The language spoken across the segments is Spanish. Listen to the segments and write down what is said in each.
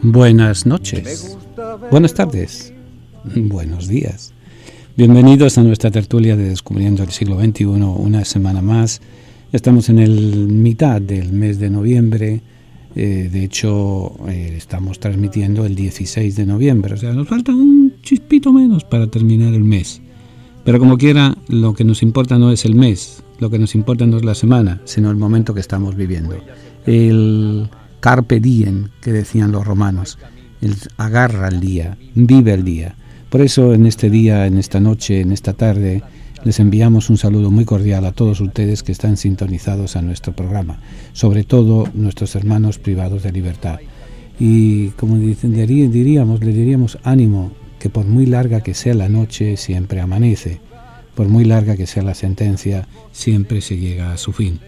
Buenas noches, buenas tardes, buenos días. Bienvenidos a nuestra tertulia de Descubriendo el Siglo XXI, una semana más. Estamos en el mitad del mes de noviembre, de hecho estamos transmitiendo el 16 de noviembre, o sea, nos falta un chispito menos para terminar el mes. Pero como quiera, lo que nos importa no es el mes, lo que nos importa no es la semana, sino el momento que estamos viviendo. El carpe diem, que decían los romanos, el agarra el día, vive el día. Por eso en este día, en esta noche, en esta tarde, les enviamos un saludo muy cordial a todos ustedes que están sintonizados a nuestro programa, sobre todo nuestros hermanos privados de libertad. Y como le diríamos ánimo, que por muy larga que sea la noche, siempre amanece. Por muy larga que sea la sentencia, siempre se llega a su fin.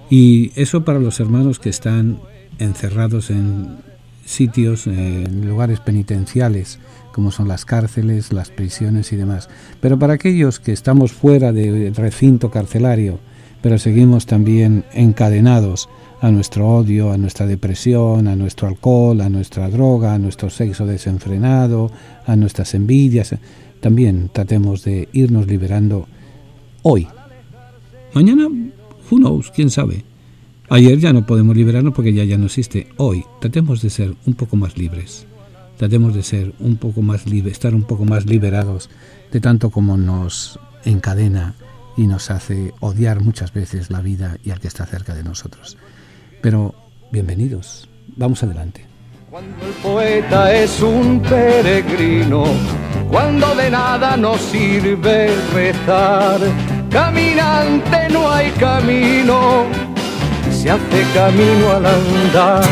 Y eso para los hermanos que están encerrados en sitios, en lugares penitenciales, como son las cárceles, las prisiones y demás. Pero para aquellos que estamos fuera del recinto carcelario, pero seguimos también encadenados a nuestro odio, a nuestra depresión, a nuestro alcohol, a nuestra droga, a nuestro sexo desenfrenado, a nuestras envidias, también tratemos de irnos liberando hoy. Mañana, who knows, quién sabe. Ayer ya no podemos liberarnos porque ya no existe. Hoy tratemos de ser un poco más libres. Tratemos de ser un poco más libres, estar un poco más liberados de tanto como nos encadena y nos hace odiar muchas veces la vida y al que está cerca de nosotros. Pero bienvenidos, vamos adelante. Cuando el poeta es un peregrino, cuando de nada nos sirve rezar, caminante no hay camino, se hace camino al andar.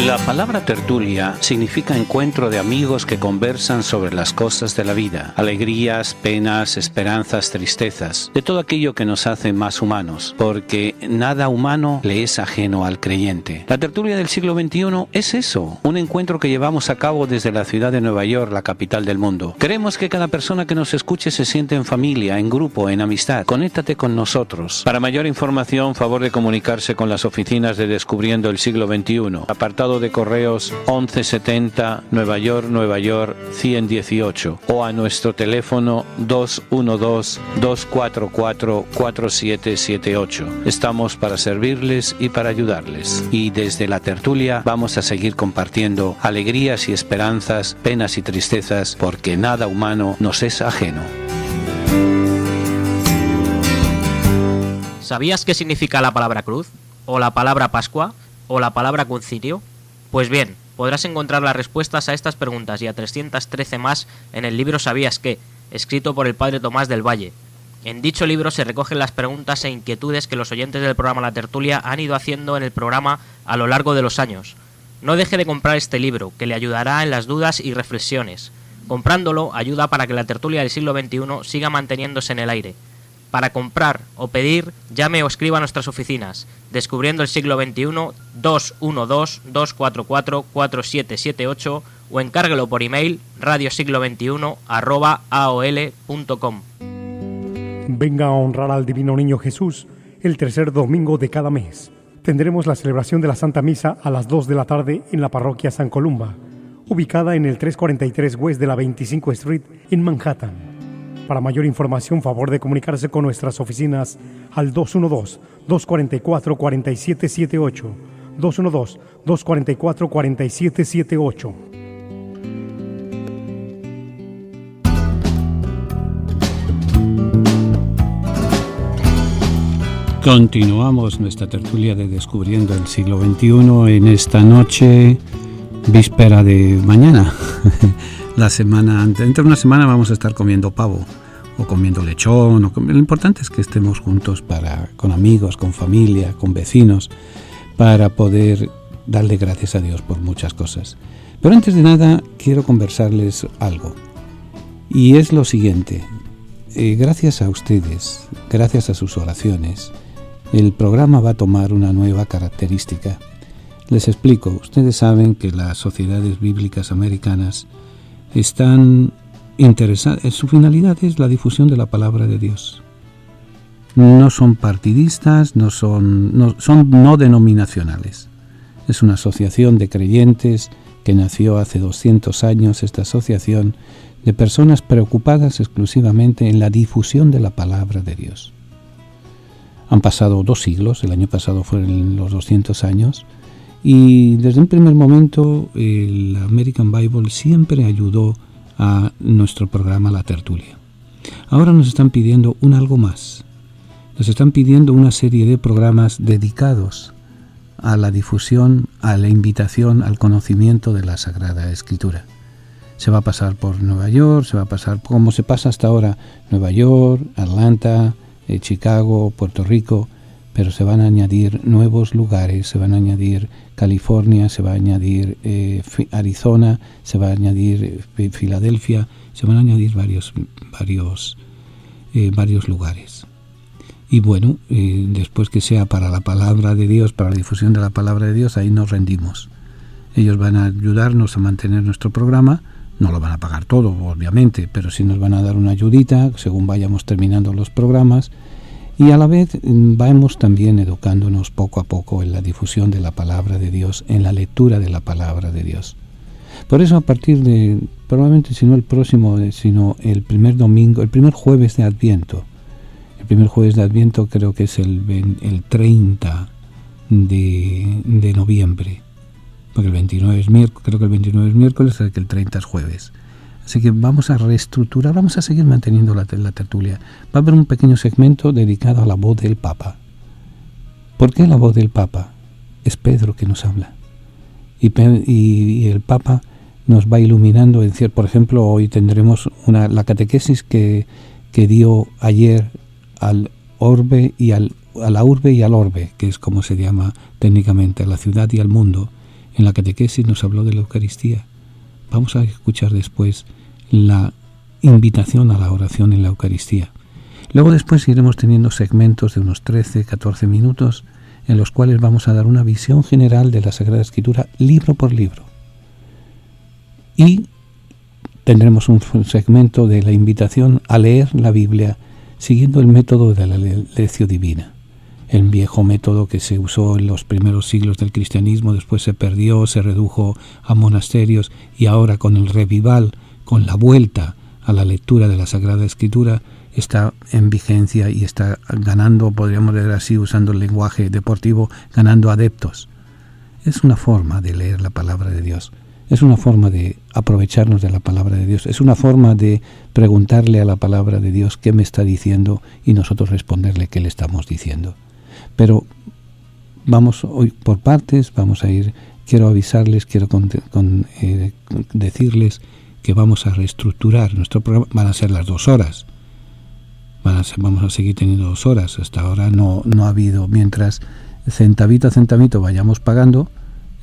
La palabra tertulia significa encuentro de amigos que conversan sobre las cosas de la vida, alegrías, penas, esperanzas, tristezas, de todo aquello que nos hace más humanos, porque nada humano le es ajeno al creyente. La tertulia del siglo XXI es eso, un encuentro que llevamos a cabo desde la ciudad de Nueva York, la capital del mundo. Queremos que cada persona que nos escuche se sienta en familia, en grupo, en amistad. Conéctate con nosotros. Para mayor información, favor de comunicarse con las oficinas de Descubriendo el Siglo XXI. Apartado de correos 1170 Nueva York 118 o a nuestro teléfono 212-244-4778. Estamos para servirles y para ayudarles. Y desde la tertulia vamos a seguir compartiendo alegrías y esperanzas, penas y tristezas, porque nada humano nos es ajeno. ¿Sabías qué significa la palabra cruz? ¿O la palabra Pascua? ¿O la palabra concilio? Pues bien, podrás encontrar las respuestas a estas preguntas y a 313 más en el libro ¿Sabías qué?, escrito por el padre Tomás del Valle. En dicho libro se recogen las preguntas e inquietudes que los oyentes del programa La Tertulia han ido haciendo en el programa a lo largo de los años. No deje de comprar este libro, que le ayudará en las dudas y reflexiones. Comprándolo ayuda para que La Tertulia del siglo XXI siga manteniéndose en el aire. Para comprar o pedir, llame o escriba a nuestras oficinas. Descubriendo el siglo XXI, 212-244-4778 o encárguelo por email radiosiglo21@aol.com. Venga a honrar al Divino Niño Jesús el tercer domingo de cada mes. Tendremos la celebración de la Santa Misa a las 2 de la tarde en la parroquia San Columba, ubicada en el 343 West de la 25 Street en Manhattan. Para mayor información, favor de comunicarse con nuestras oficinas al 212-244-4778, 212-244-4778. Continuamos nuestra tertulia de Descubriendo el Siglo XXI en esta noche, víspera de mañana. La semana, dentro de una semana vamos a estar comiendo pavo o comiendo lechón. Lo importante es que estemos juntos con amigos, con familia, con vecinos, para poder darle gracias a Dios por muchas cosas. Pero antes de nada quiero conversarles algo, y es lo siguiente. Gracias a ustedes, gracias a sus oraciones, el programa va a tomar una nueva característica. Les explico. Ustedes saben que las sociedades bíblicas americanas están interesadas, su finalidad es la difusión de la palabra de Dios. No son partidistas, son no denominacionales. Es una asociación de creyentes que nació hace 200 años, esta asociación de personas preocupadas exclusivamente en la difusión de la palabra de Dios. Han pasado 2 siglos, el año pasado fueron los 200 años, y desde un primer momento el American Bible siempre ayudó a nuestro programa La Tertulia. Ahora nos están pidiendo algo más. Nos están pidiendo una serie de programas dedicados a la difusión, a la invitación, al conocimiento de la Sagrada Escritura. Se va a pasar por Nueva York, se va a pasar como se pasa hasta ahora, Nueva York, Atlanta, Chicago, Puerto Rico, pero se van a añadir nuevos lugares, se van a añadir California, se va a añadir Arizona, se va a añadir Filadelfia, se van a añadir varios lugares. Y bueno, después que sea para la palabra de Dios, para la difusión de la palabra de Dios, ahí nos rendimos. Ellos van a ayudarnos a mantener nuestro programa, no lo van a pagar todo, obviamente, pero sí nos van a dar una ayudita según vayamos terminando los programas, y a la vez vamos también educándonos poco a poco en la difusión de la palabra de Dios, en la lectura de la palabra de Dios. Por eso a partir de, probablemente si no el próximo, sino el primer domingo, el primer jueves de Adviento, el primer jueves de Adviento creo que es el 30 de noviembre, porque el 29 es miércoles, creo que el 29 es miércoles, que el 30 es jueves. Así que vamos a reestructurar, vamos a seguir manteniendo la tertulia. Va a haber un pequeño segmento dedicado a la voz del Papa. ¿Por qué la voz del Papa? Es Pedro que nos habla. Y el Papa nos va iluminando. Por ejemplo, hoy tendremos la catequesis que dio ayer a la urbe y al orbe, que es como se llama técnicamente, a la ciudad y al mundo. En la catequesis nos habló de la Eucaristía. Vamos a escuchar después la invitación a la oración en la Eucaristía. Luego después iremos teniendo segmentos de unos 13-14 minutos en los cuales vamos a dar una visión general de la Sagrada Escritura libro por libro. Y tendremos un segmento de la invitación a leer la Biblia siguiendo el método de la lección divina. El viejo método que se usó en los primeros siglos del cristianismo, después se perdió, se redujo a monasterios, y ahora con el revival, con la vuelta a la lectura de la Sagrada Escritura, está en vigencia y está ganando, podríamos decir así, usando el lenguaje deportivo, ganando adeptos. Es una forma de leer la palabra de Dios, es una forma de aprovecharnos de la palabra de Dios, es una forma de preguntarle a la palabra de Dios qué me está diciendo y nosotros responderle qué le estamos diciendo. Pero vamos hoy por partes, vamos a ir, quiero avisarles, quiero decirles que vamos a reestructurar nuestro programa. Van a ser las 2 horas, vamos a seguir teniendo 2 horas. Hasta ahora no ha habido, mientras centavito a centavito vayamos pagando,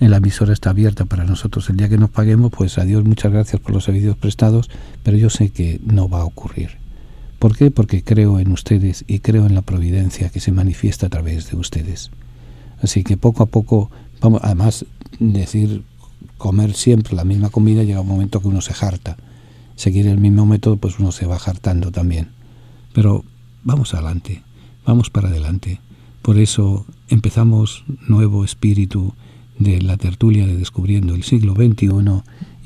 la emisora está abierta para nosotros. El día que nos paguemos, pues adiós, muchas gracias por los servicios prestados, pero yo sé que no va a ocurrir. ¿Por qué? Porque creo en ustedes y creo en la providencia que se manifiesta a través de ustedes. Así que poco a poco, vamos, además comer siempre la misma comida, llega un momento que uno se harta. Seguir el mismo método, pues uno se va hartando también. Pero vamos adelante, vamos para adelante. Por eso empezamos nuevo espíritu de la tertulia de Descubriendo el Siglo XXI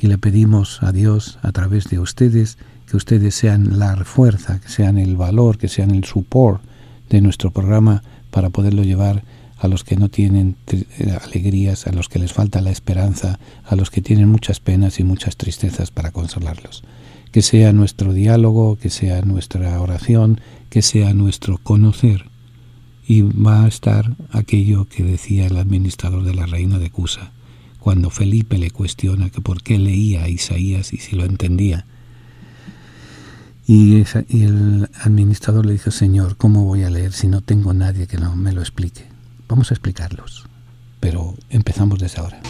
y le pedimos a Dios a través de ustedes que ustedes sean la fuerza, que sean el valor, que sean el support de nuestro programa para poderlo llevar a los que no tienen alegrías, a los que les falta la esperanza, a los que tienen muchas penas y muchas tristezas para consolarlos. Que sea nuestro diálogo, que sea nuestra oración, que sea nuestro conocer. Y va a estar aquello que decía el administrador de la reina de Cusa, cuando Felipe le cuestiona que por qué leía a Isaías y si lo entendía. Y el administrador le dijo: Señor, ¿cómo voy a leer si no tengo nadie que me lo explique? Vamos a explicarlos, pero empezamos desde ahora.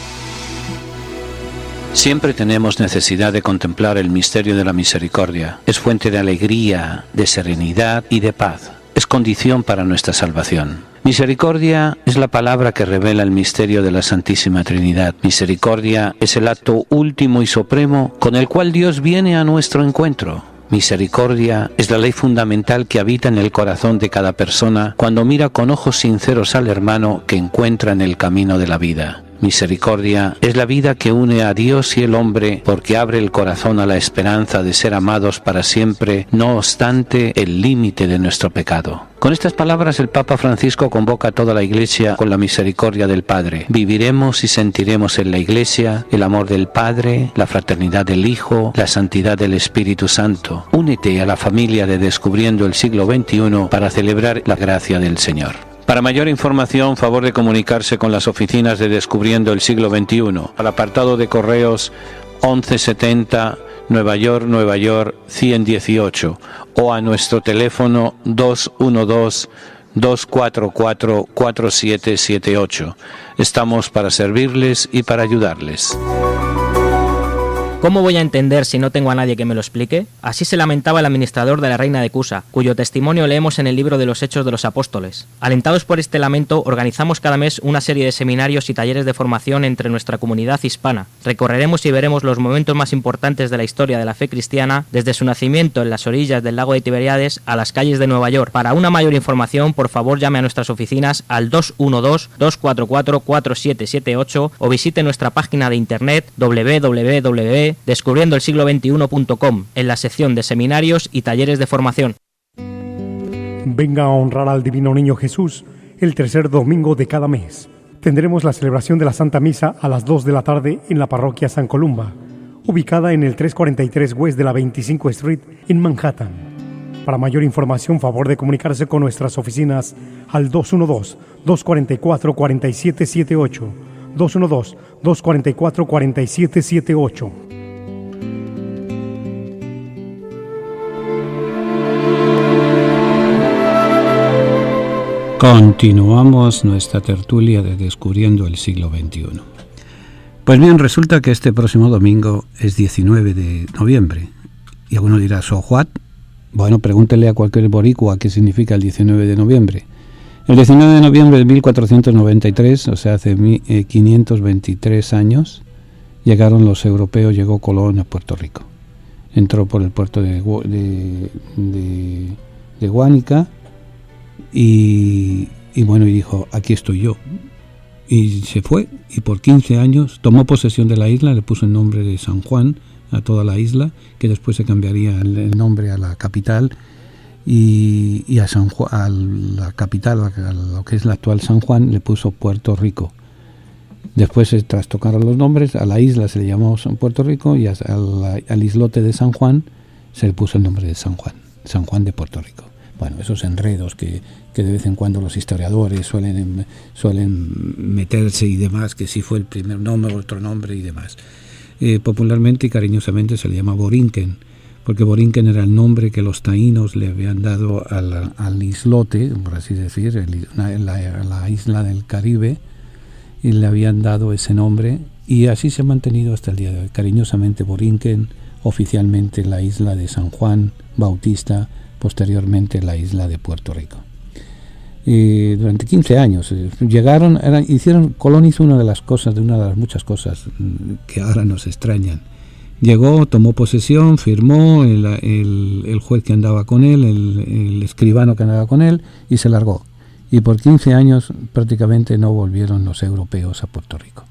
Siempre tenemos necesidad de contemplar el misterio de la misericordia. Es fuente de alegría, de serenidad y de paz. Es condición para nuestra salvación. Misericordia es la palabra que revela el misterio de la Santísima Trinidad. Misericordia es el acto último y supremo con el cual Dios viene a nuestro encuentro. Misericordia es la ley fundamental que habita en el corazón de cada persona cuando mira con ojos sinceros al hermano que encuentra en el camino de la vida. Misericordia es la vida que une a Dios y el hombre porque abre el corazón a la esperanza de ser amados para siempre, no obstante el límite de nuestro pecado. Con estas palabras el Papa Francisco convoca a toda la Iglesia con la misericordia del Padre. Viviremos y sentiremos en la Iglesia el amor del Padre, la fraternidad del Hijo, la santidad del Espíritu Santo. Únete a la familia de Descubriendo el Siglo XXI para celebrar la gracia del Señor. Para mayor información, favor de comunicarse con las oficinas de Descubriendo el Siglo XXI, al apartado de correos 1170 Nueva York 118 o a nuestro teléfono 212-244-4778. Estamos para servirles y para ayudarles. ¿Cómo voy a entender si no tengo a nadie que me lo explique? Así se lamentaba el administrador de la reina de Cusa, cuyo testimonio leemos en el libro de los Hechos de los Apóstoles. Alentados por este lamento, organizamos cada mes una serie de seminarios y talleres de formación entre nuestra comunidad hispana. Recorreremos y veremos los momentos más importantes de la historia de la fe cristiana, desde su nacimiento en las orillas del lago de Tiberíades a las calles de Nueva York. Para una mayor información, por favor llame a nuestras oficinas al 212-244-4778 o visite nuestra página de internet www.descubriendoelsiglo21.com en la sección de seminarios y talleres de formación. Venga a honrar al Divino Niño Jesús el tercer domingo de cada mes. Tendremos la celebración de la Santa Misa a las 2 de la tarde en la parroquia San Columba, ubicada en el 343 West de la 25 Street en Manhattan. Para mayor información, favor de comunicarse con nuestras oficinas al 212-244-4778, 212-244-4778. Continuamos nuestra tertulia de Descubriendo el Siglo XXI. Pues bien, resulta que este próximo domingo es 19 de noviembre. Y alguno dirá, ¿so what? Bueno, pregúntele a cualquier boricua qué significa el 19 de noviembre. El 19 de noviembre de 1493, o sea, hace 523 años, llegaron los europeos, llegó Colón a Puerto Rico. Entró por el puerto de Guánica y bueno, y dijo, aquí estoy yo. Y se fue, y por 15 años tomó posesión de la isla, le puso el nombre de San Juan a toda la isla, que después se cambiaría el nombre a la capital, y a San Juan, a la capital, a lo que es la actual San Juan, le puso Puerto Rico. Después se trastocaron los nombres, a la isla se le llamó Puerto Rico, y al islote de San Juan se le puso el nombre de San Juan de Puerto Rico. Bueno, esos enredos que de vez en cuando los historiadores suelen meterse y demás, que si fue el primer nombre, otro nombre y demás. Popularmente y cariñosamente se le llama Borinquen, porque Borinquen era el nombre que los taínos le habían dado al islote, por así decir, la isla del Caribe, y le habían dado ese nombre, y así se ha mantenido hasta el día de hoy. Cariñosamente Borinquen, oficialmente la isla de San Juan Bautista, posteriormente la isla de Puerto Rico. Durante 15 años Colón hizo una de las muchas cosas que ahora nos extrañan. Llegó, tomó posesión, firmó, el juez que andaba con él, el escribano que andaba con él, y se largó. Y por 15 años prácticamente no volvieron los europeos a Puerto Rico.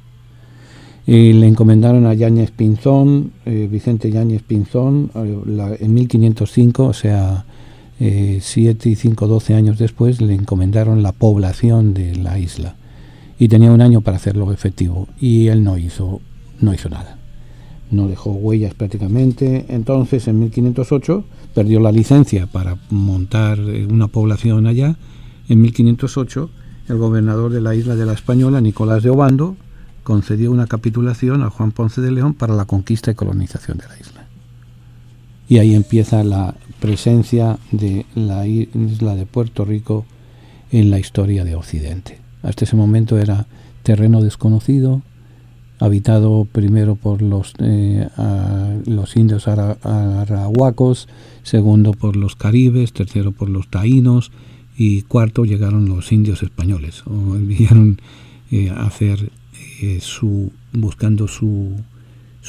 Le encomendaron a Yáñez Pinzón, Vicente Yáñez Pinzón, en 1505, o sea, 7 y 5, 12 años después, le encomendaron la población de la isla. Y tenía un año para hacerlo efectivo. Y él no hizo nada. No dejó huellas prácticamente. Entonces, en 1508, perdió la licencia para montar una población allá. En 1508, el gobernador de la isla de la Española, Nicolás de Obando, concedió una capitulación a Juan Ponce de León para la conquista y colonización de la isla. Y ahí empieza la presencia de la isla de Puerto Rico en la historia de Occidente. Hasta ese momento era terreno desconocido, habitado primero por los indios arahuacos, segundo por los caribes, tercero por los taínos y cuarto llegaron los indios españoles. Vinieron a hacer buscando su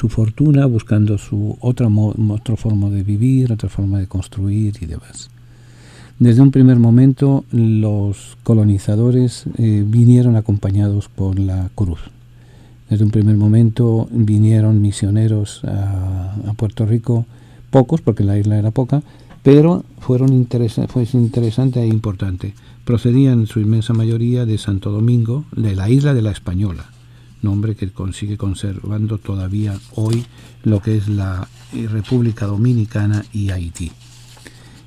fortuna, buscando otra forma de vivir, otra forma de construir y demás. Desde un primer momento los colonizadores vinieron acompañados por la cruz. Desde un primer momento vinieron misioneros a Puerto Rico, pocos porque la isla era poca, pero fue interesante e importante. Procedían en su inmensa mayoría de Santo Domingo, de la isla de la Española, nombre que sigue conservando todavía hoy lo que es la República Dominicana y Haití.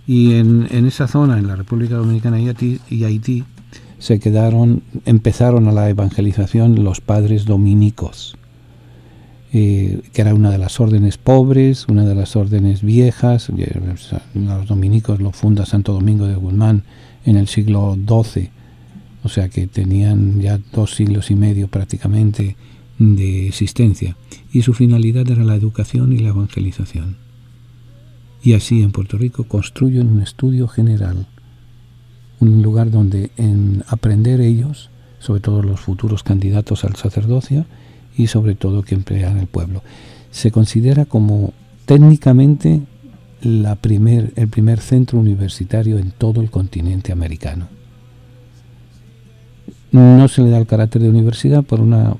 Y en esa zona, en la República Dominicana y Haití, empezaron a la evangelización los padres dominicos, que era una de las órdenes pobres, una de las órdenes viejas. Los dominicos lo funda Santo Domingo de Guzmán en el siglo XII, o sea que tenían ya 2 siglos y medio prácticamente de existencia, y su finalidad era la educación y la evangelización. Y así en Puerto Rico construyen un estudio general, un lugar donde aprender ellos, sobre todo los futuros candidatos al sacerdocio, y sobre todo que emplean el pueblo. Se considera como técnicamente el primer centro universitario en todo el continente americano. No se le da el carácter de universidad por una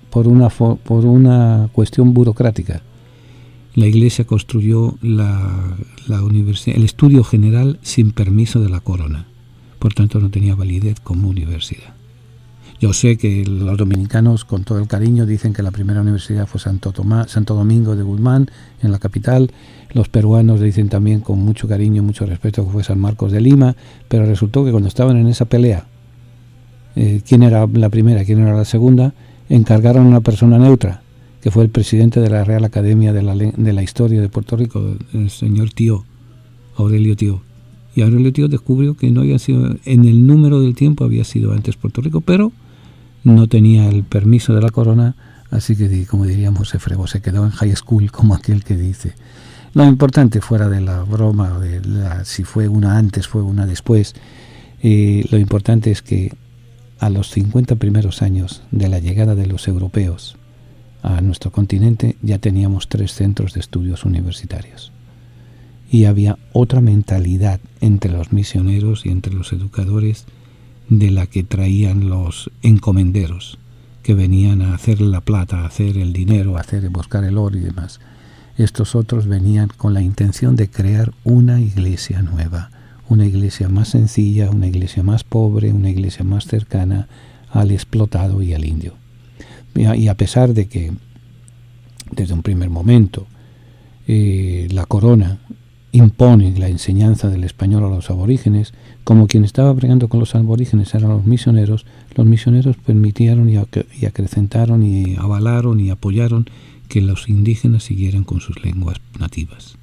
cuestión burocrática. La Iglesia construyó la universidad, el estudio general, sin permiso de la corona. Por tanto, no tenía validez como universidad. Yo sé que los dominicanos, con todo el cariño, dicen que la primera universidad fue Santo Domingo de Guzmán, en la capital. Los peruanos dicen también, con mucho cariño y mucho respeto, que fue San Marcos de Lima. Pero resultó que cuando estaban en esa pelea, quién era la primera, quién era la segunda, encargaron a una persona neutra, que fue el presidente de la Real Academia de la Historia de Puerto Rico, el señor Aurelio Tío. Y Aurelio Tío descubrió que no había sido, en el número del tiempo había sido antes Puerto Rico, pero no tenía el permiso de la corona, así que, como diríamos, se fregó, se quedó en high school, como aquel que dice. Lo importante, fuera de la broma, si fue una antes, fue una después, lo importante es que a los 50 primeros años de la llegada de los europeos a nuestro continente, ya teníamos 3 centros de estudios universitarios. Y había otra mentalidad entre los misioneros y entre los educadores de la que traían los encomenderos, que venían a hacer la plata, a hacer el dinero, a buscar el oro y demás. Estos otros venían con la intención de crear una iglesia nueva, una iglesia más sencilla, una iglesia más pobre, una iglesia más cercana al explotado y al indio. Y a pesar de que desde un primer momento la corona impone la enseñanza del español a los aborígenes, como quien estaba bregando con los aborígenes eran los misioneros permitieron y acrecentaron y avalaron y apoyaron que los indígenas siguieran con sus lenguas nativas.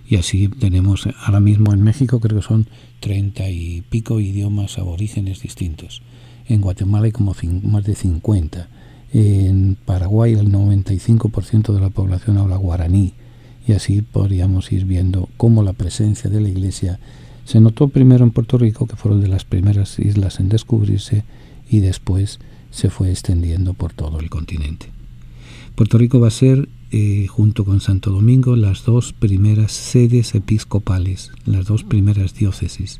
Y así tenemos ahora mismo en México, creo que son 30 y pico idiomas aborígenes distintos. En Guatemala hay como más de 50. En Paraguay el 95% de la población habla guaraní. Y así podríamos ir viendo cómo la presencia de la Iglesia se notó primero en Puerto Rico, que fueron de las primeras islas en descubrirse, y después se fue extendiendo por todo el continente. Puerto Rico va a ser, junto con Santo Domingo, las 2 primeras sedes episcopales, las 2 primeras diócesis.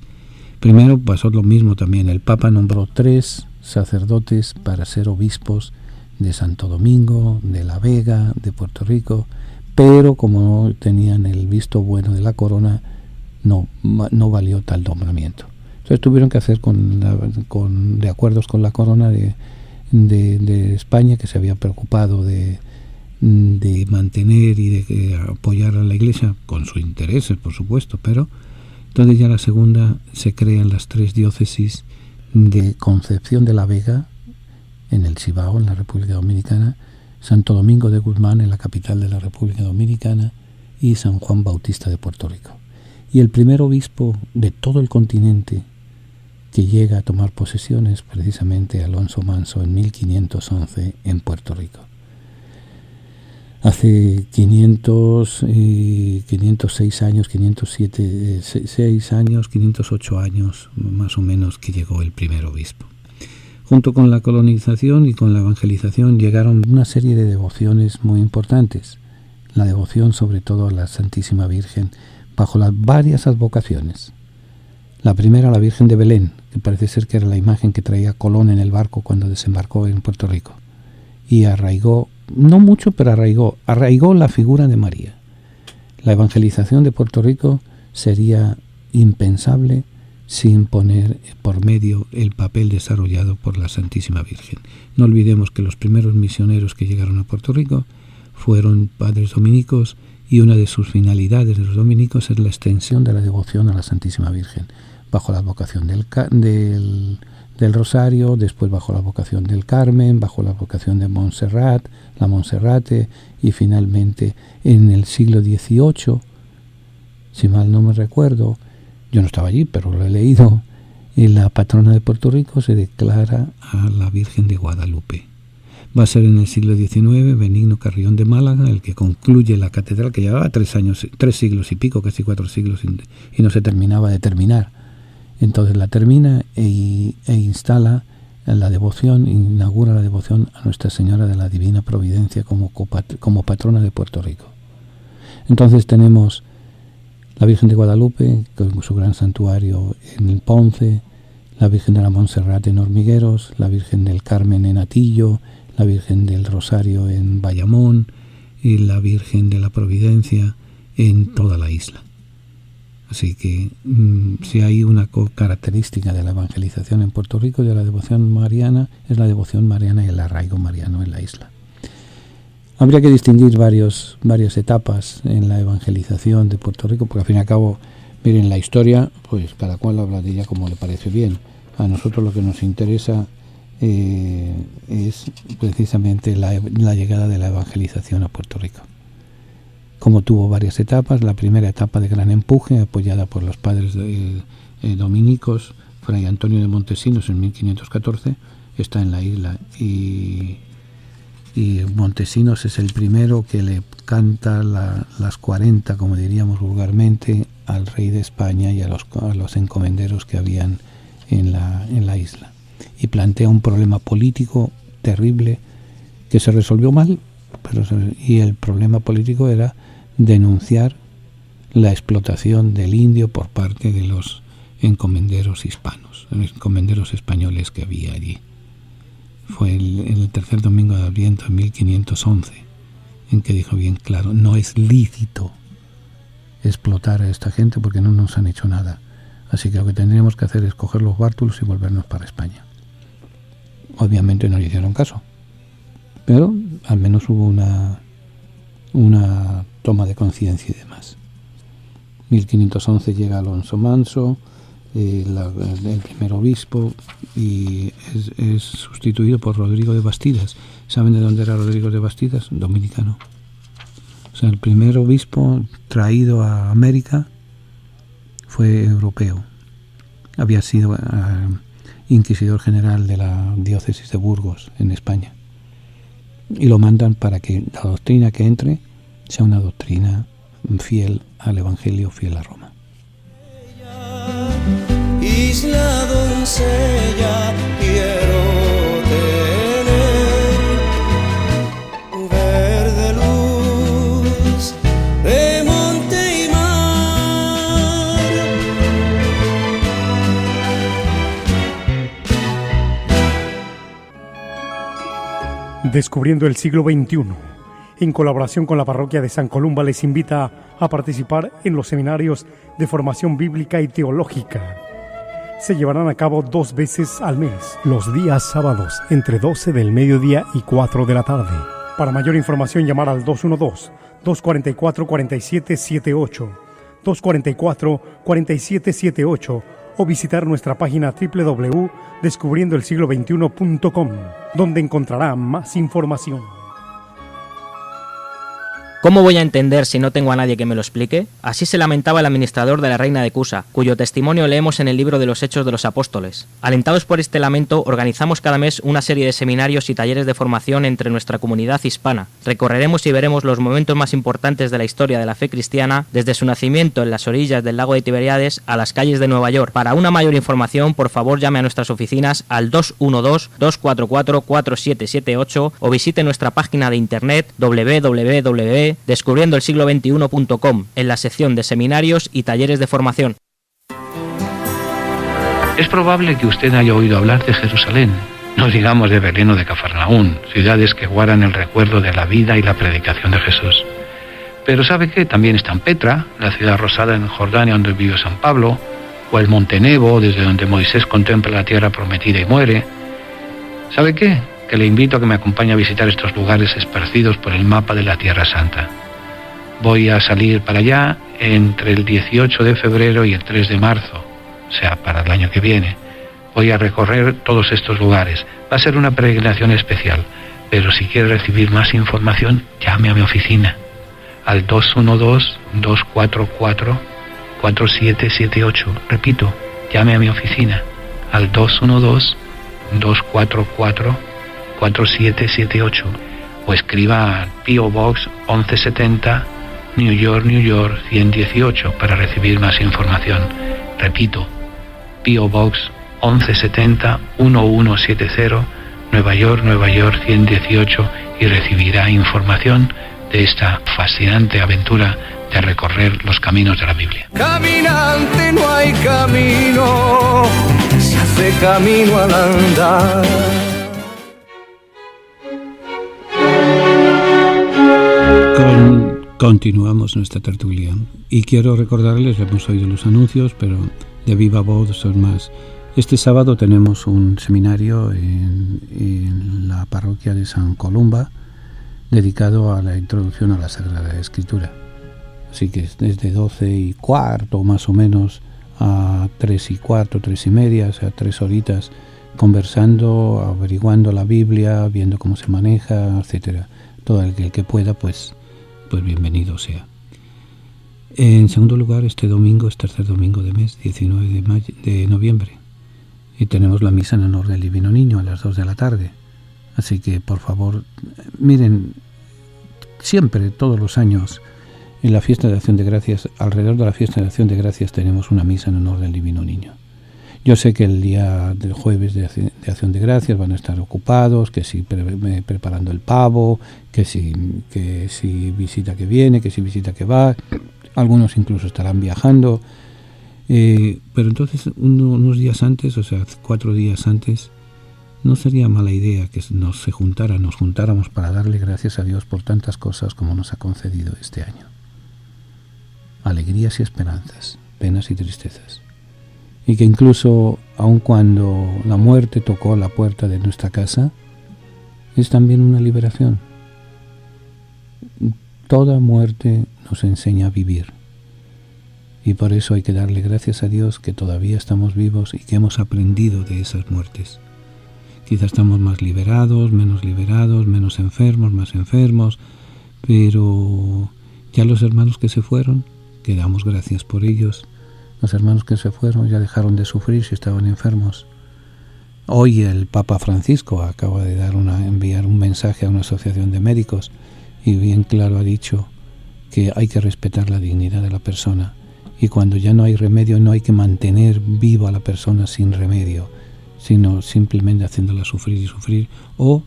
Primero pasó lo mismo también, el Papa nombró 3 sacerdotes para ser obispos de Santo Domingo, de La Vega, de Puerto Rico, pero como no tenían el visto bueno de la corona, no valió tal nombramiento. Entonces tuvieron que hacer de acuerdos con la corona de España, que se había preocupado de mantener y de apoyar a la Iglesia, con sus intereses, por supuesto, pero entonces ya la segunda se crean las 3 diócesis de Concepción de la Vega, en el Cibao, en la República Dominicana, Santo Domingo de Guzmán, en la capital de la República Dominicana, y San Juan Bautista de Puerto Rico. Y el primer obispo de todo el continente que llega a tomar posesión es precisamente Alonso Manso en 1511 en Puerto Rico. Hace 506 años, 508 años más o menos que llegó el primer obispo. Junto con la colonización y con la evangelización llegaron una serie de devociones muy importantes. La devoción sobre todo a la Santísima Virgen bajo las varias advocaciones. La primera, la Virgen de Belén, que parece ser que era la imagen que traía Colón en el barco cuando desembarcó en Puerto Rico, y arraigó no mucho, pero arraigó la figura de María. La evangelización de Puerto Rico sería impensable sin poner por medio el papel desarrollado por la Santísima Virgen. No olvidemos que los primeros misioneros que llegaron a Puerto Rico fueron padres dominicos, y una de sus finalidades de los dominicos es la extensión de la devoción a la Santísima Virgen, bajo la advocación del Rosario, después bajo la advocación del Carmen, bajo la advocación de Montserrat, la Monserrate, y finalmente en el siglo XVIII, si mal no me recuerdo, yo no estaba allí, pero lo he leído, la patrona de Puerto Rico se declara a la Virgen de Guadalupe. Va a ser en el siglo XIX Benigno Carrión de Málaga el que concluye la catedral, que llevaba 3 siglos y pico, casi 4 siglos, y no se terminaba de terminar. Entonces la termina e instala la devoción, inaugura la devoción a Nuestra Señora de la Divina Providencia como patrona de Puerto Rico. Entonces tenemos la Virgen de Guadalupe, con su gran santuario en Ponce, la Virgen de la Montserrat en Hormigueros, la Virgen del Carmen en Atillo, la Virgen del Rosario en Bayamón y la Virgen de la Providencia en toda la isla. Así que si hay una característica de la evangelización en Puerto Rico y de la devoción mariana, es la devoción mariana y el arraigo mariano en la isla. Habría que distinguir varias etapas en la evangelización de Puerto Rico, porque al fin y al cabo, miren, la historia, pues cada cual habla de ella como le parece bien. A nosotros lo que nos interesa es precisamente la llegada de la evangelización a Puerto Rico. Como tuvo varias etapas, la primera etapa de gran empuje, apoyada por los padres dominicos, Fray Antonio de Montesinos en 1514, está en la isla, y Montesinos es el primero que le canta las 40, como diríamos vulgarmente, al rey de España y a los encomenderos que habían en la isla. Y plantea un problema político terrible que se resolvió mal, y el problema político era denunciar la explotación del indio por parte de los encomenderos hispanos, los encomenderos españoles que había allí. Fue en el tercer domingo de Adviento en 1511 en que dijo bien claro: no es lícito explotar a esta gente porque no nos han hecho nada, así que lo que tendríamos que hacer es coger los bártulos y volvernos para España. Obviamente no le hicieron caso, pero al menos hubo una toma de conciencia y demás. 1511 llega Alonso Manso, el primer obispo, y es sustituido por Rodrigo de Bastidas. ¿Saben de dónde era Rodrigo de Bastidas? Dominicano. O sea, el primer obispo traído a América fue europeo. Había sido inquisidor general de la diócesis de Burgos, en España. Y lo mandan para que la doctrina que entre sea una doctrina fiel al Evangelio, fiel a Roma. Isla doncella quiero tener, verde luz de monte y mar. Descubriendo el siglo XXI, en colaboración con la parroquia de San Columba, les invita a participar en los seminarios de formación bíblica y teológica. Se llevarán a cabo 2 veces al mes, los días sábados, entre 12 del mediodía y 4 de la tarde. Para mayor información, llamar al 212-244-4778, 244-4778, o visitar nuestra página www.descubriendoelsiglo21.com, donde encontrará más información. ¿Cómo voy a entender si no tengo a nadie que me lo explique? Así se lamentaba el administrador de la Reina de Cusa, cuyo testimonio leemos en el libro de los Hechos de los Apóstoles. Alentados por este lamento, organizamos cada mes una serie de seminarios y talleres de formación entre nuestra comunidad hispana. Recorreremos y veremos los momentos más importantes de la historia de la fe cristiana, desde su nacimiento en las orillas del lago de Tiberíades a las calles de Nueva York. Para una mayor información, por favor llame a nuestras oficinas al 212-244-4778 o visite nuestra página de internet www.descubriendoelsiglo21.com en la sección de seminarios y talleres de formación. Es probable que usted haya oído hablar de Jerusalén, No digamos de Belén o de Cafarnaún, ciudades que guardan el recuerdo de la vida y la predicación de Jesús. Pero ¿sabe qué? También están Petra, la ciudad rosada en Jordania donde vivió San Pablo, o el Monte Nebo, desde donde Moisés contempla la tierra prometida y muere. ¿Sabe qué? Que le invito a que me acompañe a visitar estos lugares esparcidos por el mapa de la Tierra Santa. Voy a salir para allá entre el 18 de febrero y el 3 de marzo, o sea, para el año que viene. Voy a recorrer todos estos lugares. Va a ser una peregrinación especial, pero si quiere recibir más información, llame a mi oficina al 212-244-4778. Repito, llame a mi oficina al 212-244-4778 o escriba a P.O. Box 1170, New York, New York 118 para recibir más información. Repito, P.O. Box 1170 1170, Nueva York, Nueva York 118 y recibirá información de esta fascinante aventura de recorrer los caminos de la Biblia. Caminante no hay camino, se hace camino al andar. Continuamos nuestra tertulia y quiero recordarles, hemos oído los anuncios, pero de viva voz son más. Este sábado tenemos un seminario en la parroquia de San Columba dedicado a la introducción a la Sagrada Escritura. Así que es desde 12:15 más o menos a 3:15, 3:30, o sea, 3 horitas conversando, averiguando la Biblia, viendo cómo se maneja, etcétera. Todo el que pueda, pues bienvenido sea. En segundo lugar, este domingo es tercer domingo de mes, 19 de noviembre, y tenemos la misa en honor del Divino Niño a las 2 de la tarde. Así que, por favor, miren, siempre, todos los años, en la fiesta de Acción de Gracias, alrededor de la fiesta de Acción de Gracias, tenemos una misa en honor del Divino Niño. Yo sé que el día del jueves de Acción de Gracias van a estar ocupados, que si preparando el pavo, que si visita que viene, que si visita que va, algunos incluso estarán viajando, pero entonces unos días antes, o sea, 4 días antes, no sería mala idea que nos juntáramos para darle gracias a Dios por tantas cosas como nos ha concedido este año. Alegrías y esperanzas, penas y tristezas. Y que incluso, aun cuando la muerte tocó la puerta de nuestra casa, es también una liberación. Toda muerte nos enseña a vivir. Y por eso hay que darle gracias a Dios que todavía estamos vivos y que hemos aprendido de esas muertes. Quizás estamos más liberados, menos enfermos, más enfermos, pero ya los hermanos que se fueron, que damos gracias por ellos. Los hermanos que se fueron ya dejaron de sufrir si estaban enfermos. Hoy el Papa Francisco acaba de enviar un mensaje a una asociación de médicos y bien claro ha dicho que hay que respetar la dignidad de la persona y cuando ya no hay remedio no hay que mantener viva a la persona sin remedio, sino simplemente haciéndola sufrir y sufrir o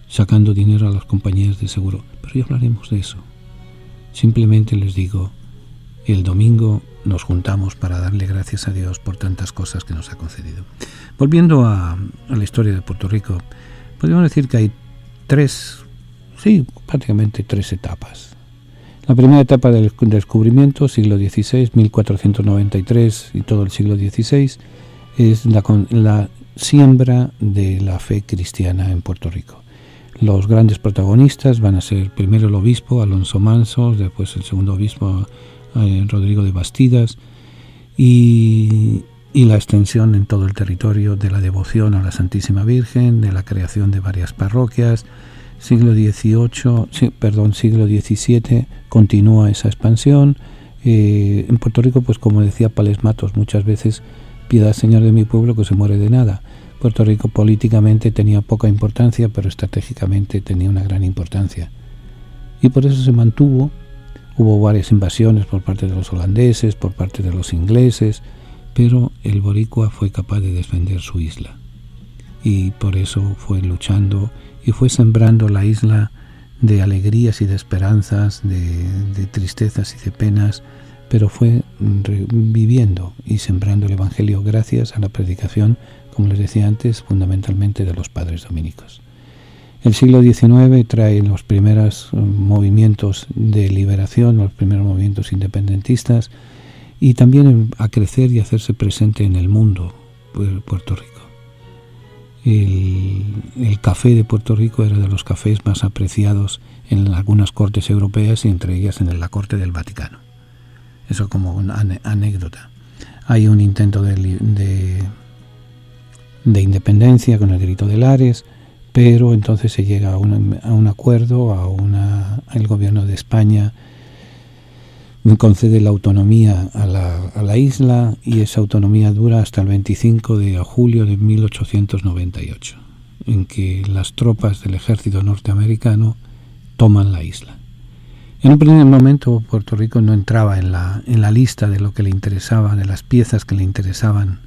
sacando dinero a las compañías de seguro. Pero ya hablaremos de eso. Simplemente les digo, el domingo nos juntamos para darle gracias a Dios por tantas cosas que nos ha concedido. Volviendo a la historia de Puerto Rico, podemos decir que hay prácticamente tres etapas. La primera etapa del descubrimiento, siglo XVI, 1493 y todo el siglo XVI, es la siembra de la fe cristiana en Puerto Rico. Los grandes protagonistas van a ser primero el obispo Alonso Manso, después el segundo obispo Rodrigo de Bastidas y la extensión en todo el territorio de la devoción a la Santísima Virgen, de la creación de varias parroquias. Siglo XVII continúa esa expansión. En Puerto Rico, pues como decía Pales Matos, muchas veces piedad Señor de mi pueblo que se muere de nada. Puerto Rico políticamente tenía poca importancia, pero estratégicamente tenía una gran importancia. Y por eso se mantuvo. Hubo varias invasiones por parte de los holandeses, por parte de los ingleses, pero el boricua fue capaz de defender su isla. Y por eso fue luchando y fue sembrando la isla de alegrías y de esperanzas, de tristezas y de penas, pero fue viviendo y sembrando el Evangelio gracias a la predicación como les decía antes, fundamentalmente de los padres dominicos. El siglo XIX trae los primeros movimientos de liberación, los primeros movimientos independentistas, y también a crecer y hacerse presente en el mundo, Puerto Rico. El café de Puerto Rico era de los cafés más apreciados en algunas cortes europeas y entre ellas en la corte del Vaticano. Eso como una anécdota. Hay un intento de independencia con el Grito de Lares, pero entonces se llega a un acuerdo, el gobierno de España concede la autonomía a la isla, y esa autonomía dura hasta el 25 de julio de 1898, en que las tropas del ejército norteamericano toman la isla. En un primer momento Puerto Rico no entraba en la lista de lo que le interesaba, de las piezas que le interesaban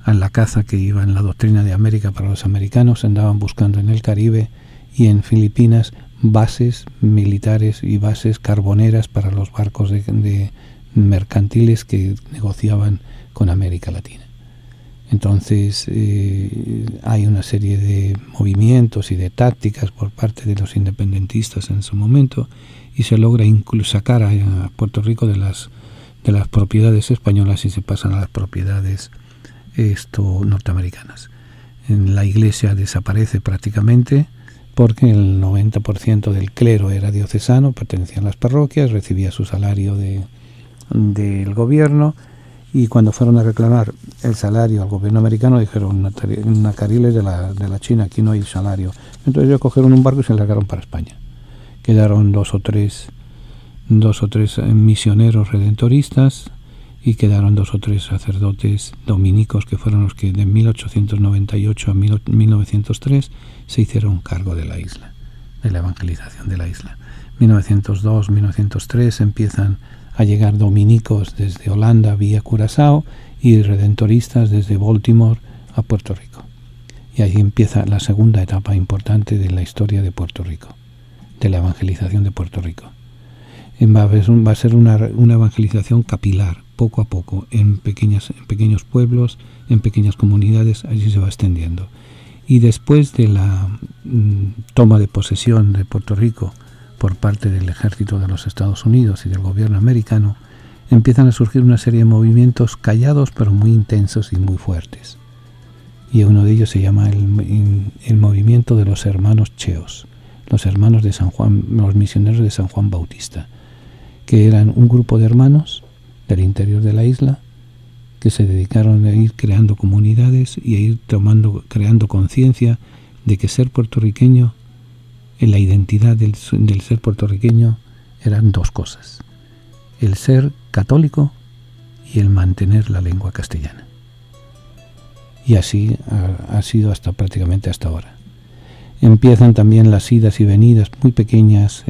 a la caza que iba en la doctrina de América para los americanos. Andaban buscando en el Caribe y en Filipinas bases militares y bases carboneras para los barcos de mercantiles que negociaban con América Latina. Entonces hay una serie de movimientos y de tácticas por parte de los independentistas en su momento, y se logra incluso sacar a Puerto Rico de las propiedades españolas y se pasan a las propiedades norteamericanas. La iglesia desaparece prácticamente, porque el 90% del clero era diocesano, pertenecía a las parroquias, recibía su salario del gobierno, y cuando fueron a reclamar el salario al gobierno americano dijeron: Nacariles de la China, aquí no hay salario. Entonces ellos cogieron un barco y se largaron para España. Quedaron dos o tres misioneros redentoristas, y quedaron 2 o 3 sacerdotes dominicos que fueron los que de 1898 a 1903 se hicieron cargo de la isla, de la evangelización de la isla. 1902, 1903 empiezan a llegar dominicos desde Holanda vía Curazao y redentoristas desde Baltimore a Puerto Rico. Y ahí empieza la segunda etapa importante de la historia de Puerto Rico, de la evangelización de Puerto Rico. Va a ser una evangelización capilar, poco a poco, en pequeños pueblos, en pequeñas comunidades. Allí se va extendiendo. Y después de la toma de posesión de Puerto Rico por parte del ejército de los Estados Unidos y del gobierno americano, empiezan a surgir una serie de movimientos callados pero muy intensos y muy fuertes. Y uno de ellos se llama el movimiento de los hermanos cheos, los hermanos de San Juan, los misioneros de San Juan Bautista, que eran un grupo de hermanos del interior de la isla que se dedicaron a ir creando comunidades y a ir creando conciencia de que ser puertorriqueño, en la identidad del ser puertorriqueño, eran 2 cosas: el ser católico y el mantener la lengua castellana. Y así ha sido prácticamente hasta ahora. Empiezan también las idas y venidas muy pequeñas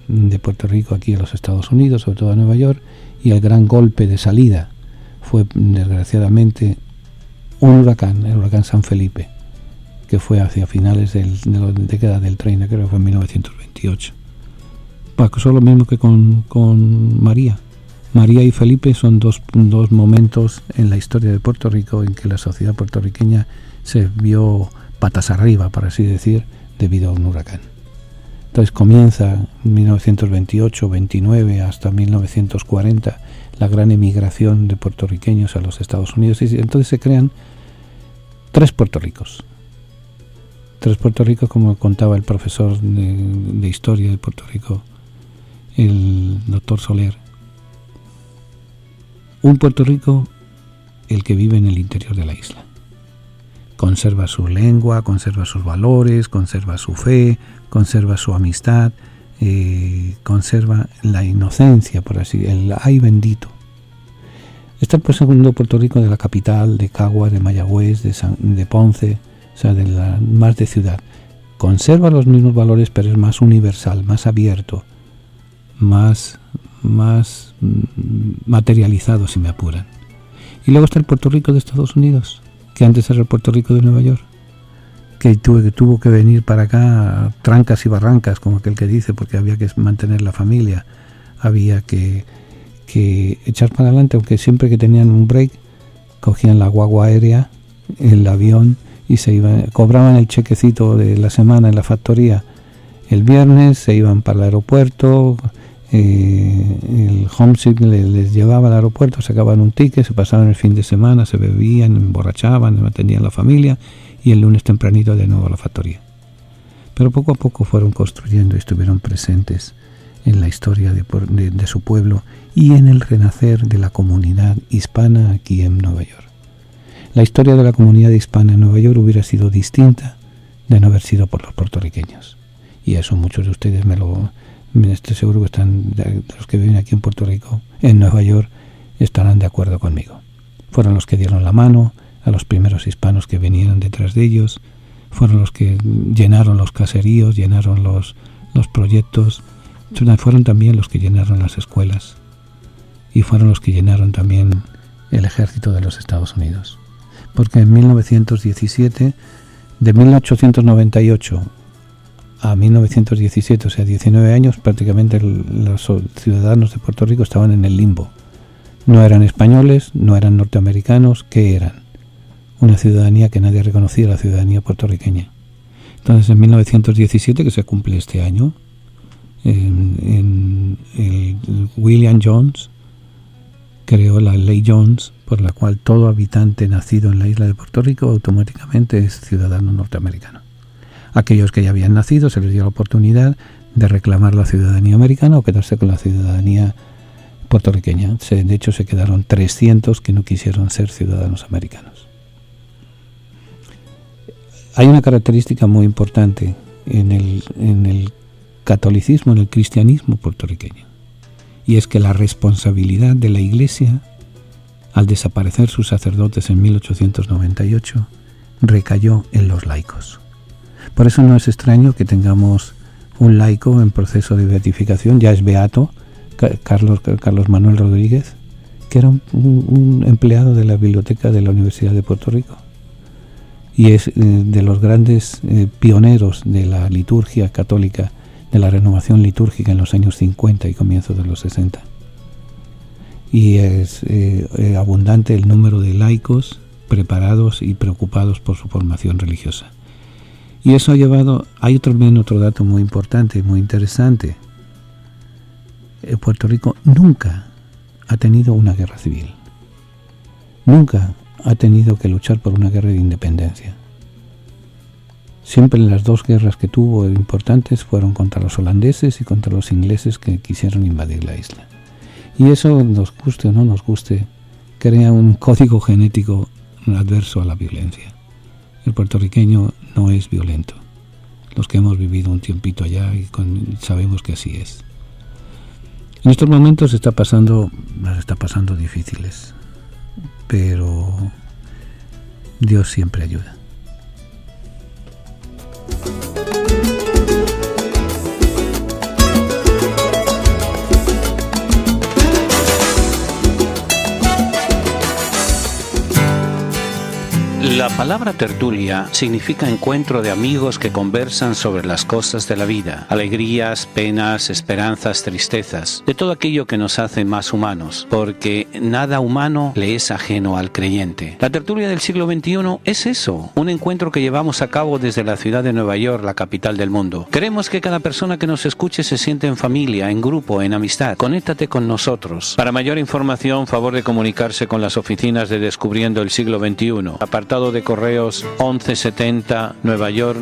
de Puerto Rico aquí a los Estados Unidos, sobre todo a Nueva York, y el gran golpe de salida fue desgraciadamente el huracán San Felipe, que fue hacia finales de la década del 30, creo que fue en 1928. Pasó lo mismo que con María. María y Felipe son dos momentos en la historia de Puerto Rico en que la sociedad puertorriqueña se vio patas arriba, por así decir, debido a un huracán. Entonces comienza en 1928, 29 hasta 1940 la gran emigración de puertorriqueños a los Estados Unidos, y entonces se crean 3 Puerto Ricos. 3 Puerto Ricos, como contaba el profesor de historia de Puerto Rico, el doctor Soler. Un Puerto Rico, el que vive en el interior de la isla. Conserva su lengua, conserva sus valores, conserva su fe, conserva su amistad, conserva la inocencia, por así decirlo, el ay bendito. Está el segundo Puerto Rico de la capital, de Cagua, de Mayagüez, de Ponce, o sea, más de ciudad. Conserva los mismos valores, pero es más universal, más abierto, más materializado, si me apuran. Y luego está el Puerto Rico de Estados Unidos, que antes era el Puerto Rico de Nueva York, que tuvo que venir para acá a trancas y barrancas, como aquel que dice, porque había que mantener la familia, había que echar para adelante, aunque siempre que tenían un break cogían la guagua aérea el avión y se iban, cobraban el chequecito de la semana en la factoría el viernes, se iban para el aeropuerto, el homesick les llevaba al aeropuerto, sacaban un ticket, se pasaban el fin de semana, se bebían, emborrachaban, mantenían la familia y el lunes tempranito de nuevo a la factoría. Pero poco a poco fueron construyendo y estuvieron presentes en la historia de su pueblo y en el renacer de la comunidad hispana aquí en Nueva York. La historia de la comunidad hispana en Nueva York hubiera sido distinta de no haber sido por los puertorriqueños. Y eso muchos de ustedes estoy seguro que están, de los que viven aquí en Puerto Rico, en Nueva York, estarán de acuerdo conmigo. Fueron los que dieron la mano a los primeros hispanos que vinieron detrás de ellos, fueron los que llenaron los caseríos, llenaron los proyectos, fueron también los que llenaron las escuelas y fueron los que llenaron también el ejército de los Estados Unidos. Porque en 1917, de 1898 a 1917, o sea, 19 años, prácticamente los ciudadanos de Puerto Rico estaban en el limbo. No eran españoles, no eran norteamericanos, ¿qué eran? Una ciudadanía que nadie reconocía, la ciudadanía puertorriqueña. Entonces, en 1917, que se cumple este año, William Jones creó la Ley Jones, por la cual todo habitante nacido en la isla de Puerto Rico automáticamente es ciudadano norteamericano. Aquellos que ya habían nacido se les dio la oportunidad de reclamar la ciudadanía americana o quedarse con la ciudadanía puertorriqueña. De hecho, se quedaron 300 que no quisieron ser ciudadanos americanos. Hay una característica muy importante en el catolicismo, en el cristianismo puertorriqueño, y es que la responsabilidad de la Iglesia, al desaparecer sus sacerdotes en 1898, recayó en los laicos. Por eso no es extraño que tengamos un laico en proceso de beatificación, ya es beato, Carlos Manuel Rodríguez, que era un empleado de la biblioteca de la Universidad de Puerto Rico y es de los grandes pioneros de la liturgia católica, de la renovación litúrgica en los años 50 y comienzos de los 60. Y es abundante el número de laicos preparados y preocupados por su formación religiosa. Y eso ha llevado, hay también otro dato muy importante, muy interesante. Puerto Rico nunca ha tenido una guerra civil. Nunca ha tenido que luchar por una guerra de independencia. Siempre las dos guerras que tuvo importantes fueron contra los holandeses y contra los ingleses que quisieron invadir la isla. Y eso, nos guste o no nos guste, crea un código genético adverso a la violencia. El puertorriqueño no es violento. Los que hemos vivido un tiempito allá sabemos que así es. En estos momentos las está pasando difíciles, pero Dios siempre ayuda. La palabra tertulia significa encuentro de amigos que conversan sobre las cosas de la vida, alegrías, penas, esperanzas, tristezas, de todo aquello que nos hace más humanos, porque nada humano le es ajeno al creyente. La tertulia del siglo XXI es eso, un encuentro que llevamos a cabo desde la ciudad de Nueva York, la capital del mundo. Queremos que cada persona que nos escuche se sienta en familia, en grupo, en amistad. Conéctate con nosotros. Para mayor información, favor de comunicarse con las oficinas de Descubriendo el Siglo XXI. Apartado de correos 1170 Nueva York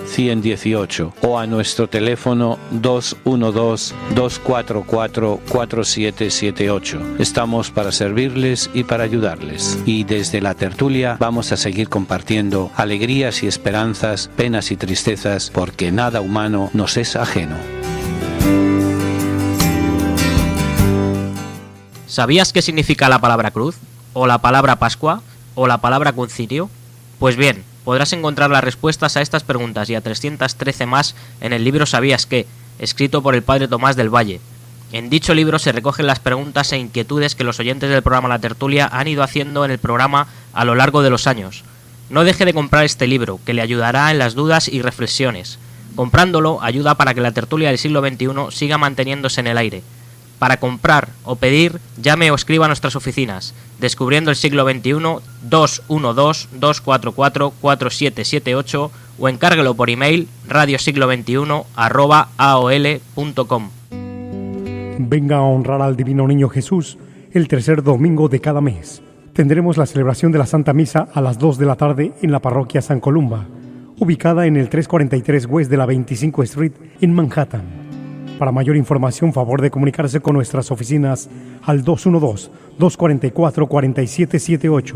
118 o a nuestro teléfono 212-244-4778. Estamos para servirles y para ayudarles. Y desde la tertulia vamos a seguir compartiendo alegrías y esperanzas, penas y tristezas, porque nada humano nos es ajeno. ¿Sabías qué significa la palabra cruz? ¿O la palabra Pascua? ¿O la palabra concilio? Pues bien, podrás encontrar las respuestas a estas preguntas y a 313 más en el libro ¿Sabías qué?, escrito por el padre Tomás del Valle. En dicho libro se recogen las preguntas e inquietudes que los oyentes del programa La Tertulia han ido haciendo en el programa a lo largo de los años. No deje de comprar este libro, que le ayudará en las dudas y reflexiones. Comprándolo ayuda para que la tertulia del siglo XXI siga manteniéndose en el aire. Para comprar o pedir, llame o escriba a nuestras oficinas. Descubriendo el siglo XXI, 212-244-4778 o encárguelo por email radiosiglo21@aol.com. Venga a honrar al Divino Niño Jesús el tercer domingo de cada mes. Tendremos la celebración de la Santa Misa a las 2 de la tarde en la parroquia San Columba, ubicada en el 343 West de la 25 Street en Manhattan. Para mayor información, favor de comunicarse con nuestras oficinas al 212-244-4778,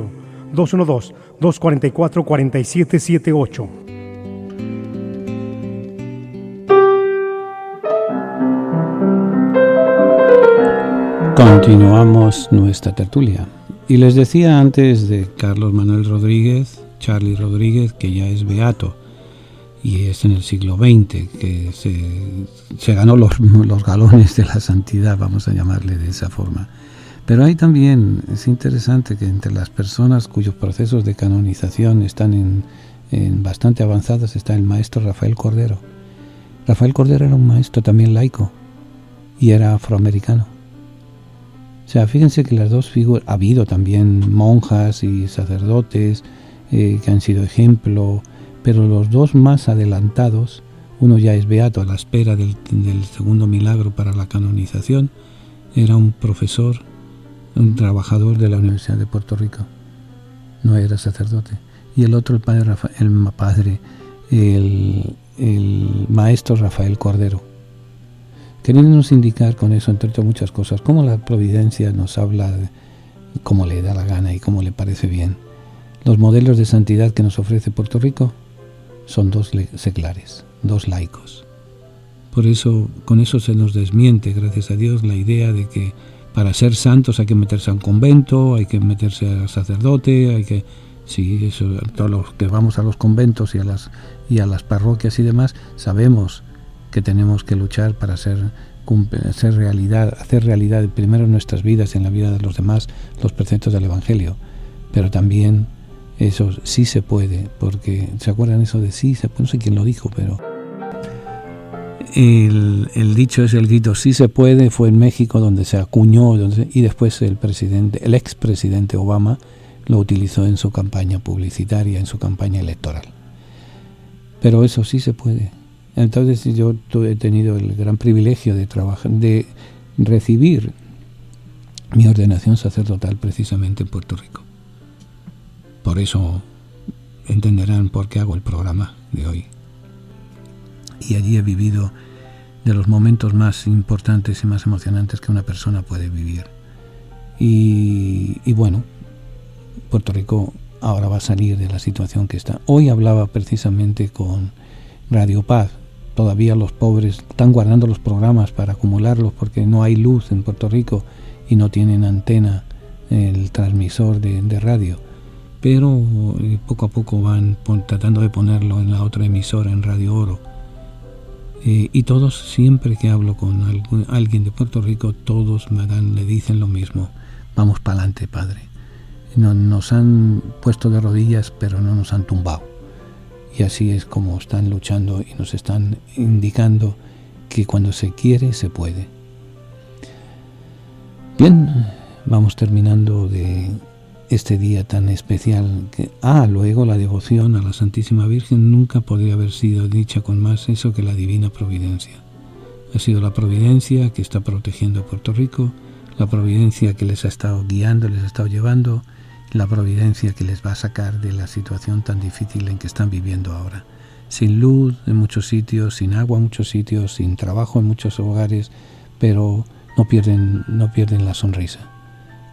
212-244-4778. Continuamos nuestra tertulia. Y les decía antes de Carlos Manuel Rodríguez, Charlie Rodríguez, que ya es beato. Y es en el siglo XX que se ganó los galones de la santidad, vamos a llamarle de esa forma. Pero hay también, es interesante que entre las personas cuyos procesos de canonización están en bastante avanzados está el maestro Rafael Cordero. Rafael Cordero era un maestro también laico y era afroamericano. O sea, fíjense que las dos figuras, ha habido también monjas y sacerdotes que han sido ejemplo, pero los dos más adelantados, uno ya es beato a la espera del segundo milagro para la canonización, era un profesor, un trabajador de la Universidad de Puerto Rico, no era sacerdote, y el otro el maestro Rafael Cordero, queriéndonos indicar con eso, entre otras muchas cosas, cómo la providencia nos habla de cómo le da la gana y cómo le parece bien. Los modelos de santidad que nos ofrece Puerto Rico son dos seglares, dos laicos. Por eso, con eso se nos desmiente, gracias a Dios, la idea de que para ser santos hay que meterse a un convento, hay que meterse a sacerdote, hay que... Sí, eso, todos los que vamos a los conventos y a las parroquias y demás, sabemos que tenemos que luchar para hacer realidad primero en nuestras vidas y en la vida de los demás los preceptos del Evangelio, pero también eso sí se puede, porque ¿se acuerdan eso de sí se puede? No sé quién lo dijo, pero el dicho es el grito sí se puede, fue en México donde se acuñó y después el expresidente Obama lo utilizó en su campaña publicitaria, en su campaña electoral. Pero eso sí se puede. Entonces yo he tenido el gran privilegio de trabajar, de recibir mi ordenación sacerdotal precisamente en Puerto Rico. Por eso entenderán por qué hago el programa de hoy. Y allí he vivido de los momentos más importantes y más emocionantes que una persona puede vivir. Y bueno, Puerto Rico ahora va a salir de la situación que está. Hoy hablaba precisamente con Radio Paz. Todavía los pobres están guardando los programas para acumularlos porque no hay luz en Puerto Rico y no tienen antena, el transmisor de radio. Pero poco a poco van tratando de ponerlo en la otra emisora, en Radio Oro. Y todos, siempre que hablo con alguien de Puerto Rico, todos le dicen lo mismo: vamos para adelante, Padre. Nos han puesto de rodillas, pero no nos han tumbado. Y así es como están luchando y nos están indicando que cuando se quiere, se puede. Bien, vamos terminando de este día tan especial. Luego la devoción a la Santísima Virgen nunca podría haber sido dicha con más eso que la divina providencia. Ha sido la providencia que está protegiendo a Puerto Rico, la providencia que les ha estado guiando, les ha estado llevando, la providencia que les va a sacar de la situación tan difícil en que están viviendo ahora. Sin luz en muchos sitios, sin agua en muchos sitios, sin trabajo en muchos hogares, pero no pierden la sonrisa.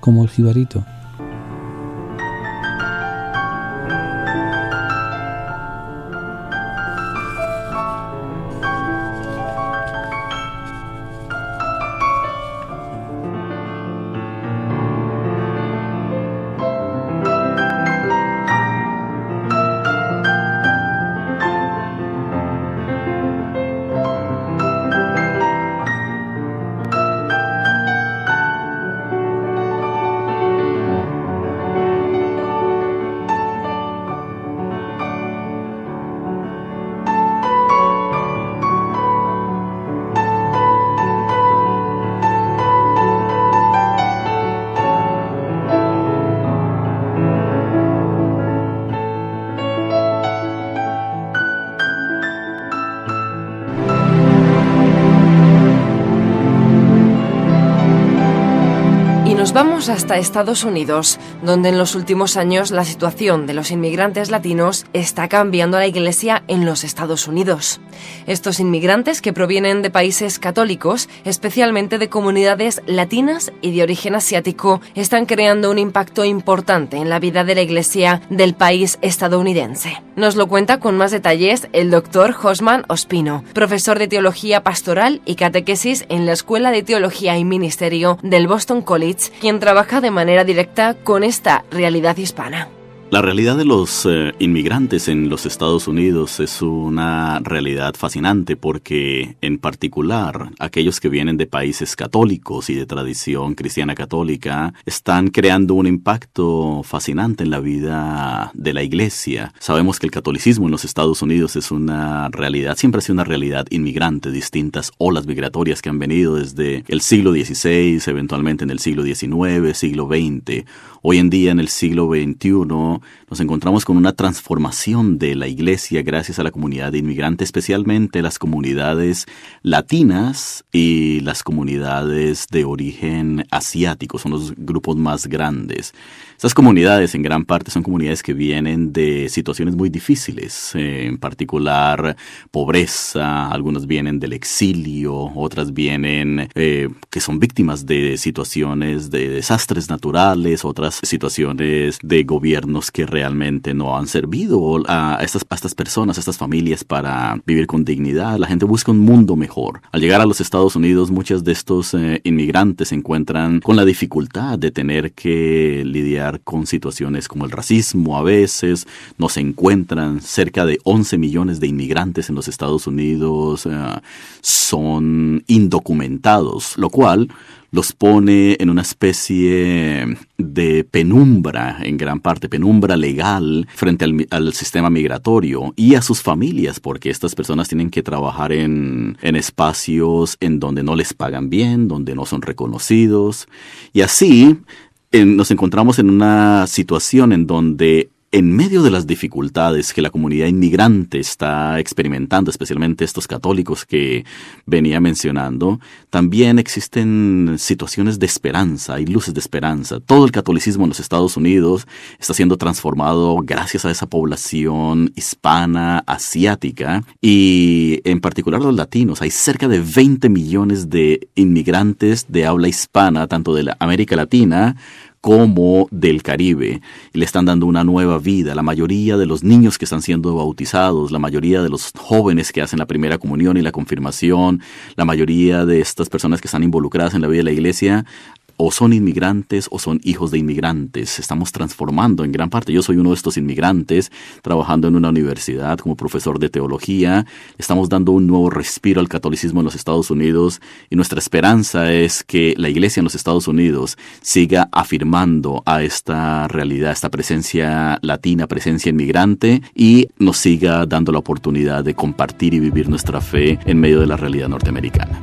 Como el jibarito. Nos vamos hasta Estados Unidos, donde en los últimos años la situación de los inmigrantes latinos está cambiando a la Iglesia en los Estados Unidos. Estos inmigrantes, que provienen de países católicos, especialmente de comunidades latinas y de origen asiático, están creando un impacto importante en la vida de la Iglesia del país estadounidense. Nos lo cuenta con más detalles el doctor Josman Ospino, profesor de Teología Pastoral y Catequesis en la Escuela de Teología y Ministerio del Boston College, quien trabaja de manera directa con esta realidad hispana. La realidad de los inmigrantes en los Estados Unidos es una realidad fascinante porque, en particular, aquellos que vienen de países católicos y de tradición cristiana católica están creando un impacto fascinante en la vida de la Iglesia. Sabemos que el catolicismo en los Estados Unidos es una realidad, siempre ha sido una realidad inmigrante, distintas olas migratorias que han venido desde el siglo XVI, eventualmente en el siglo XIX, siglo XX. Hoy en día, en el siglo XXI, nos encontramos con una transformación de la Iglesia gracias a la comunidad de inmigrantes, especialmente las comunidades latinas y las comunidades de origen asiático. Son los grupos más grandes. Estas comunidades, en gran parte, son comunidades que vienen de situaciones muy difíciles, en particular pobreza, algunos vienen del exilio, otras vienen que son víctimas de situaciones de desastres naturales, otras situaciones de gobiernos que realmente no han servido a estas personas, a estas familias para vivir con dignidad. La gente busca un mundo mejor. Al llegar a los Estados Unidos, muchos de estos inmigrantes se encuentran con la dificultad de tener que lidiar con situaciones como el racismo. A veces no se encuentran. Cerca de 11 millones de inmigrantes en los Estados Unidos son indocumentados, lo cual los pone en una especie de penumbra, en gran parte, penumbra legal frente al sistema migratorio y a sus familias, porque estas personas tienen que trabajar en espacios en donde no les pagan bien, donde no son reconocidos. Y así nos encontramos en una situación en donde, en medio de las dificultades que la comunidad inmigrante está experimentando, especialmente estos católicos que venía mencionando, también existen situaciones de esperanza, hay luces de esperanza. Todo el catolicismo en los Estados Unidos está siendo transformado gracias a esa población hispana, asiática, y en particular los latinos. Hay cerca de 20 millones de inmigrantes de habla hispana, tanto de la América Latina como del Caribe, y le están dando una nueva vida. La mayoría de los niños que están siendo bautizados, la mayoría de los jóvenes que hacen la primera comunión y la confirmación, la mayoría de estas personas que están involucradas en la vida de la Iglesia, o son inmigrantes o son hijos de inmigrantes. Estamos transformando en gran parte. Yo soy uno de estos inmigrantes, trabajando en una universidad como profesor de teología. Estamos dando un nuevo respiro al catolicismo en los Estados Unidos, y nuestra esperanza es que la Iglesia en los Estados Unidos siga afirmando a esta realidad, esta presencia latina, presencia inmigrante, y nos siga dando la oportunidad de compartir y vivir nuestra fe en medio de la realidad norteamericana.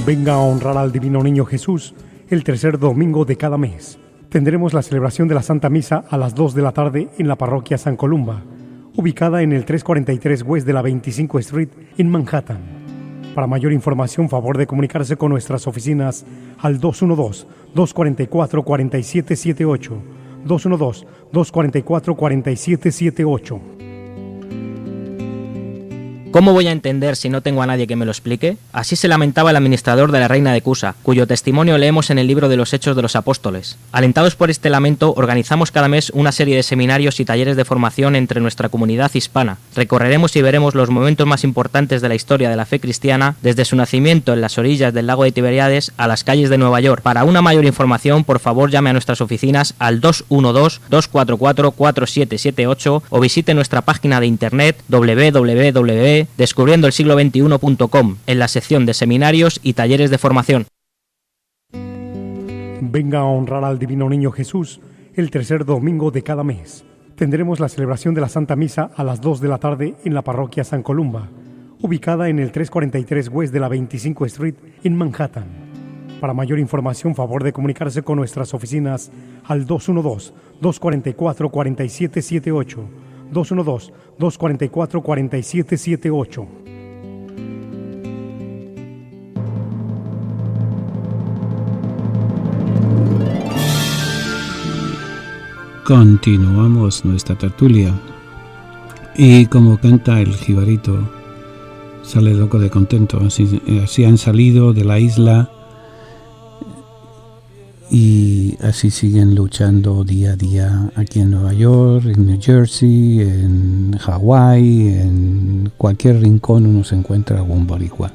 Venga a honrar al Divino Niño Jesús el tercer domingo de cada mes. Tendremos la celebración de la Santa Misa a las 2 de la tarde en la parroquia San Columba, ubicada en el 343 West de la 25 Street en Manhattan. Para mayor información, favor de comunicarse con nuestras oficinas al 212-244-4778, 212-244-4778. ¿Cómo voy a entender si no tengo a nadie que me lo explique? Así se lamentaba el administrador de la Reina de Cusa, cuyo testimonio leemos en el libro de los Hechos de los Apóstoles. Alentados por este lamento, organizamos cada mes una serie de seminarios y talleres de formación entre nuestra comunidad hispana. Recorreremos y veremos los momentos más importantes de la historia de la fe cristiana, desde su nacimiento en las orillas del lago de Tiberíades a las calles de Nueva York. Para una mayor información, por favor llame a nuestras oficinas al 212-244-4778 o visite nuestra página de internet www.descubriendoelsiglo21.com en la sección de seminarios y talleres de formación. Venga a honrar al Divino Niño Jesús el tercer domingo de cada mes. Tendremos la celebración de la Santa Misa a las 2 de la tarde en la parroquia San Columba, ubicada en el 343 West de la 25 Street en Manhattan. Para mayor información, favor de comunicarse con nuestras oficinas al 212-244-4778. 212-244-4778. Continuamos nuestra tertulia y como canta el jibarito, sale loco de contento. Así han salido de la isla y así siguen luchando día a día aquí en Nueva York, en New Jersey, en Hawái, en cualquier rincón uno se encuentra algún boricua.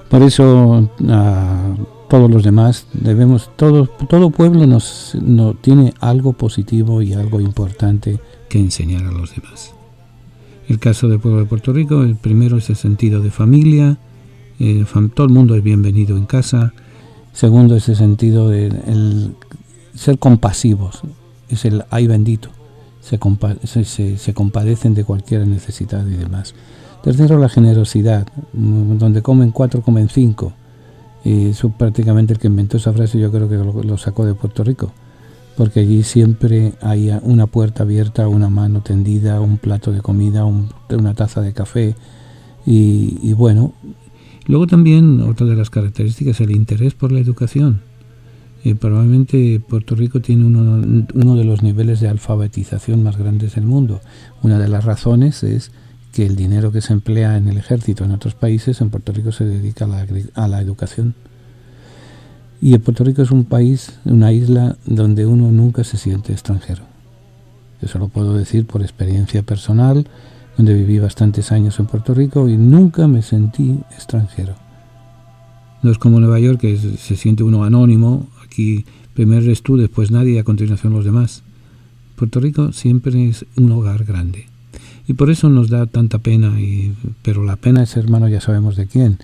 Por eso todos los demás todo pueblo nos tiene algo positivo y algo importante que enseñar a los demás. El caso del pueblo de Puerto Rico, el primero es el sentido de familia, todo el mundo es bienvenido en casa. Segundo es el sentido de el ser compasivos, es el ay bendito, se compadecen de cualquier necesidad y demás. Tercero, la generosidad, donde comen 4, comen 5. Eso prácticamente el que inventó esa frase yo creo que lo sacó de Puerto Rico, porque allí siempre hay una puerta abierta, una mano tendida, un plato de comida, una taza de café y bueno. Luego también otra de las características es el interés por la educación. Probablemente Puerto Rico tiene uno de los niveles de alfabetización más grandes del mundo. Una de las razones es que el dinero que se emplea en el ejército en otros países, en Puerto Rico se dedica a la educación. Y Puerto Rico es un país, una isla donde uno nunca se siente extranjero. Eso lo puedo decir por experiencia personal, donde viví bastantes años en Puerto Rico y nunca me sentí extranjero. No es como Nueva York, que se siente uno anónimo, aquí primero eres tú, después nadie y a continuación los demás. Puerto Rico siempre es un hogar grande. Y por eso nos da tanta pena, pero la pena es, hermano, ya sabemos de quién.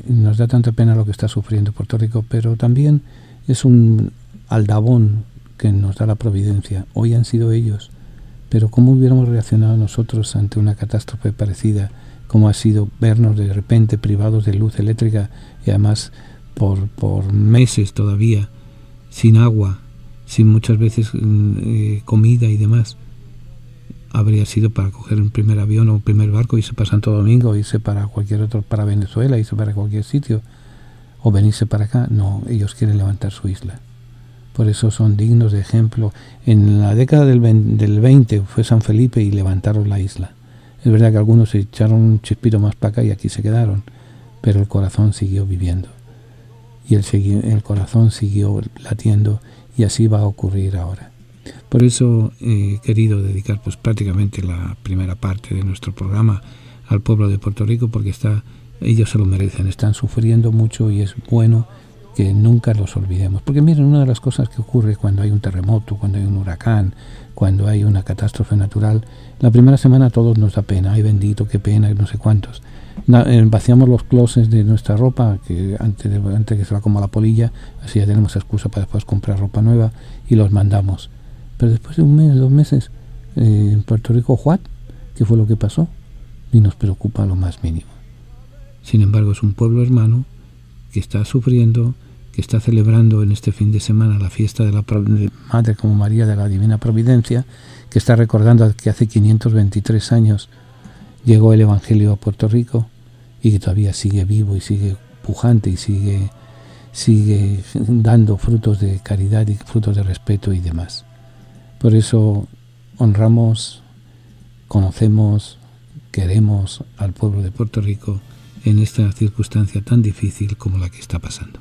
Nos da tanta pena lo que está sufriendo Puerto Rico, pero también es un aldabón que nos da la providencia. Hoy han sido ellos, pero ¿cómo hubiéramos reaccionado nosotros ante una catástrofe parecida, como ha sido vernos de repente privados de luz eléctrica y además por meses todavía, sin agua, sin muchas veces comida y demás? Habría sido para coger un primer avión o un primer barco, irse para Santo Domingo, irse para cualquier otro, para Venezuela, irse para cualquier sitio, o venirse para acá. No, ellos quieren levantar su isla. Por eso son dignos de ejemplo. En la década del 20 fue San Felipe y levantaron la isla. Es verdad que algunos se echaron un chispito más para acá y aquí se quedaron, pero el corazón siguió viviendo. Y el corazón siguió latiendo y así va a ocurrir ahora. Por eso he querido dedicar pues prácticamente la primera parte de nuestro programa al pueblo de Puerto Rico, porque ellos se lo merecen, están sufriendo mucho y es bueno que nunca los olvidemos. Porque miren, una de las cosas que ocurre cuando hay un terremoto, cuando hay un huracán, cuando hay una catástrofe natural, la primera semana a todos nos da pena, ay bendito, qué pena, no sé cuántos. Vaciamos los closets de nuestra ropa, que antes que se la coma la polilla, así ya tenemos excusa para después comprar ropa nueva y los mandamos. Pero después de un mes, 2 meses, en Puerto Rico, ¿qué fue lo que pasó? Ni nos preocupa lo más mínimo. Sin embargo, es un pueblo hermano que está sufriendo, que está celebrando en este fin de semana la fiesta de la Madre como María de la Divina Providencia, que está recordando que hace 523 años llegó el Evangelio a Puerto Rico y que todavía sigue vivo y sigue pujante y sigue dando frutos de caridad y frutos de respeto y demás. Por eso honramos, conocemos, queremos al pueblo de Puerto Rico en esta circunstancia tan difícil como la que está pasando.